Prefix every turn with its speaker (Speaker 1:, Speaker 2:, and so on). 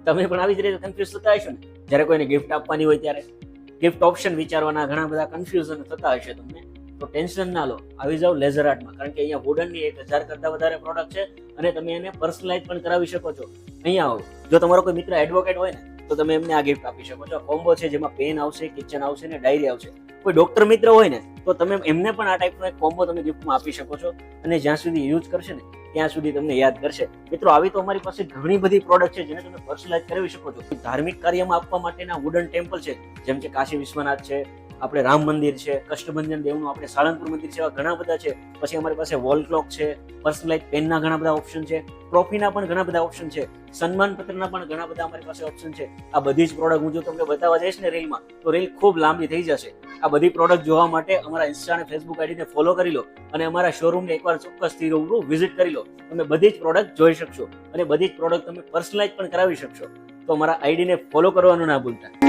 Speaker 1: તમે પણ આવી જ રીતે કન્ફ્યુઝ થતા હશો ને જ્યારે કોઈને ગિફ્ટ આપવાની હોય ત્યારે ગિફ્ટ ઓપ્શન વિચારવાના ઘણા બધા કન્ફ્યુઝન થતા હશે તમને. તો ટેન્શન ના લો, આવી જાઓ લેઝર આર્ટમાં, કારણ કે અહીંયા વુડનની 1000 કરતા વધારે પ્રોડક્ટ છે અને તમે એને પર્સનલાઇઝ પણ કરાવી શકો છો. અહીંયા આવો, જો તમારો કોઈ મિત્ર એડવોકેટ હોય ને તો તમે એમને આ ગિફ્ટ આપી શકો છો. કોમ્બો છે જેમાં પેન આવશે, કિચન આવશે ને ડાયરી આવશે. કોઈ ડોક્ટર મિત્ર હોય ને તો તમે એમને પણ આ ટાઈપનો એક કોમ્બો તમે ગિફ્ટમાં આપી શકો છો અને જ્યાં સુધી યુઝ કરશે ને ત્યાં સુધી તમને યાદ કરશે. મિત્રો, આવી તો અમારી પાસે ઘણી બધી પ્રોડક્ટ છે જેને તમે પર્સનલાઇઝ કરાવી શકો છો. ધાર્મિક કાર્યમાં આપવા માટેના વુડન ટેમ્પલ છે, જેમ કે કાશી વિશ્વનાથ છે, આપણે રામ મંદિર છે, કષ્ટભંજન દેવનું આપણે સાળંગપુર મંદિર છે, એવા ઘણા બધા છે. પછી અમારી પાસે વોલ ક્લોક છે, પર્સનલાઇઝ પેનના ઘણા બધા ઓપ્શન છે, ટ્રોફીના પણ ઘણા બધા ઓપ્શન છે, સન્માન પત્રના પણ ઘણા બધા અમારી પાસે ઓપ્શન છે. આ બધી જ પ્રોડક્ટ હું જો તમને બતાવવા જઈશ ને રીલમાં તો રીલ ખૂબ લાંબી થઈ જશે. આ બધી પ્રોડક્ટ જોવા માટે અમારા ઇન્સ્ટા અને ફેસબુક આઈડીને ફોલો કરી લો અને અમારા શોરૂમને એકવાર ચોક્કસથી રૂબરૂ વિઝિટ કરી લો. તમે બધી જ પ્રોડક્ટ જોઈ શકશો અને બધી જ પ્રોડક્ટ તમે પર્સનલાઇઝ પણ કરાવી શકશો. તો અમારા આઈડીને ફોલો કરવાનું ના ભૂલતા.